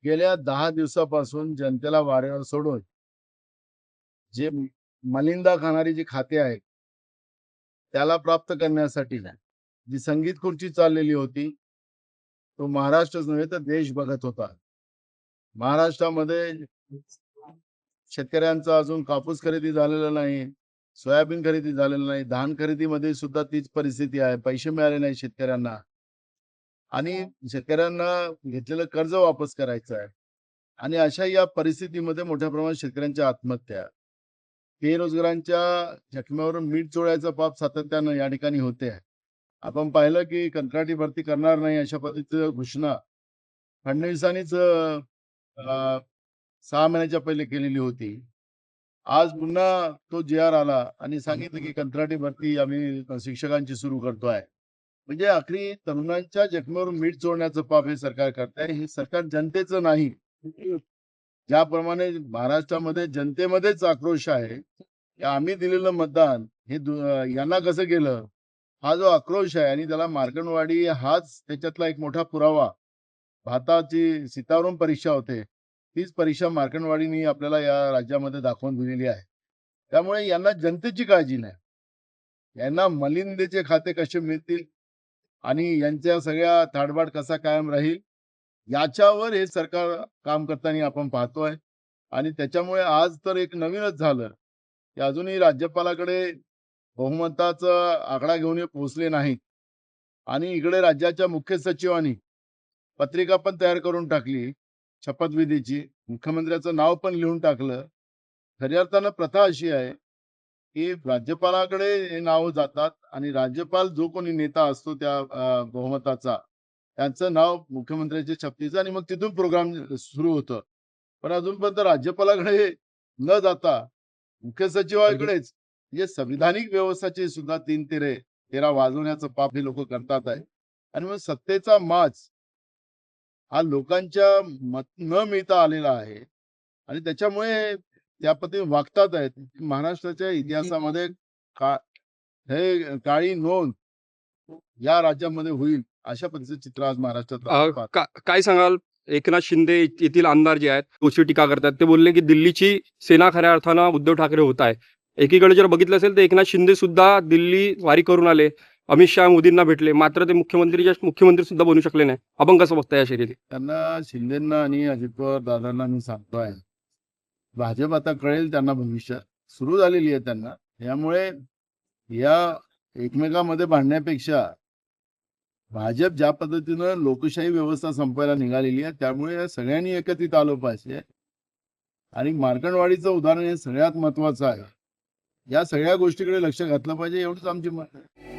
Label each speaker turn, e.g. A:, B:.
A: गेल्या 10 दिवसापासून जनतेला वाऱ्यावर सोडून जे मलिंदा खाणारी जी खाते आहेत त्याला प्राप्त करण्यासाठी जी संगीत खुर्ची चाललेली होती, तो महाराष्ट्रच नव्हे तर देश बघत होता. महाराष्ट्रामध्ये शेतकऱ्यांचा अजून कापूस खरेदी झालेला नाही, सोयाबीन खरेदी झालेलं नाही, धान खरेदीमध्ये सुद्धा तीच परिस्थिती आहे. पैसे मिळाले नाही शेतकऱ्यांना आणि शेतकऱ्यांना घेतलेलं कर्ज वापस करायचं आहे. आणि अशा या परिस्थितीमध्ये मोठ्या प्रमाणात शेतकऱ्यांच्या आत्महत्या, बेरोजगारांच्या जखमेवरून मीठ चोळायचं पाप सातत्यानं या ठिकाणी होते आहे. आपण पाहिलं की कंत्राटी भरती करणार नाही अशा पद्धतीची घोषणा फडणवीसांनीच 6 महिन्याच्या पहिले केलेली होती. आज पुन्हा तो जी-आर आला आणि सांगितलं की कंत्राटी भरती आम्ही शिक्षकांची सुरू करतोय. म्हणजे अखेरी तरुणांच्या जखमेवरून मीठ चोळण्याचं पाप हे सरकार करतंय. हे सरकार जनतेचं नाही. ज्याप्रमाणे महाराष्ट्रामध्ये जनतेमध्येच आक्रोश आहे, की आम्ही दिलेलं मतदान हे यांना कसं गेलं? हा जो आक्रोश आहे आणि त्याला मार्कंडवाडी हाच त्याच्यातला एक मोठा पुरावा. भारताची सीताराम परीक्षा होते. तीच परीक्षा मार्कंडवाडीने आपल्याला या राज्यामध्ये दाखवून दिलेली आहे. त्यामुळे यांना जनतेची काळजी नाही. यांना मलिंदेचे खाते कसे मिळतील आणि यांच्या सगळ्या थाटबाट कसा कायम राहील, याच्यावर हे सरकार काम करताना आपण पाहतोय. आणि त्याच्यामुळे आज तर एक नवीनच झालं, की अजूनही राज्यपालाकडे बहुमताचा आकडा घेऊन हे पोहोचले नाहीत. आणि इकडे राज्याच्या मुख्य सचिवांनी पत्रिका पण तयार करून टाकली शपथविधीची. मुख्यमंत्र्याचं नाव पण लिहून टाकलं. खऱ्या अर्थानं प्रथा अशी आहे, की राज्यपालाकडे हे नाव जातात आणि राज्यपाल जो कोणी नेता असतो त्या बहुमताचा, त्यांचं नाव मुख्यमंत्र्याच्या शपथीचं आणि मग तिथून प्रोग्राम सुरू होतं. पण अजूनपर्यंत राज्यपालाकडे न जाता मुख्य सचिवाकडेच म्हणजे संविधानिक व्यवस्थेचे सुद्धा 3 तेरा वाजवण्याचं पाप हे लोक करतात आहे. आणि मग सत्तेचा माज हा लोकांच्या मत न मिळता आलेला आहे आणि त्याच्यामुळे त्या पद्धतीने वागतात आहेत. महाराष्ट्राच्या इतिहासामध्ये का हे काळी नोंद या राज्यामध्ये होईल अशा पद्धतीचं चित्र आज महाराष्ट्रात आपण पाहतो.
B: काय सांगाल? एकनाथ शिंदे येथील आमदार जे आहेत तोची टीका करतात. ते बोलले की दिल्लीची सेना खऱ्या अर्थानं उद्धव ठाकरे होत आहे. एकीकडे जर बघितलं असेल तर एकनाथ शिंदे सुद्धा दिल्ली वारी करून आले. अमित शहा मोदींना भेटले, मात्र ते मुख्यमंत्री सुद्धा बनू शकले नाही. आपण कसं बघताय या शर्यती?
A: त्यांना शिंदेंना आणि अजित पवार दादांना मी सांगतोय, भाजप आता कळेल त्यांना भविष्यात सुरू झालेली आहे त्यांना. यामुळे या एकमेकांमध्ये भांडण्यापेक्षा भाजप ज्या पद्धतीनं लोकशाही व्यवस्था संपवायला निघालेली आहे, त्यामुळे या सगळ्यांनी एकत्रित आलं पाहिजे. आणि मार्कंडवाडीचं उदाहरण हे सगळ्यात महत्वाचं आहे. या सगळ्या गोष्टीकडे लक्ष घातलं पाहिजे, एवढंच आमची मत आहे.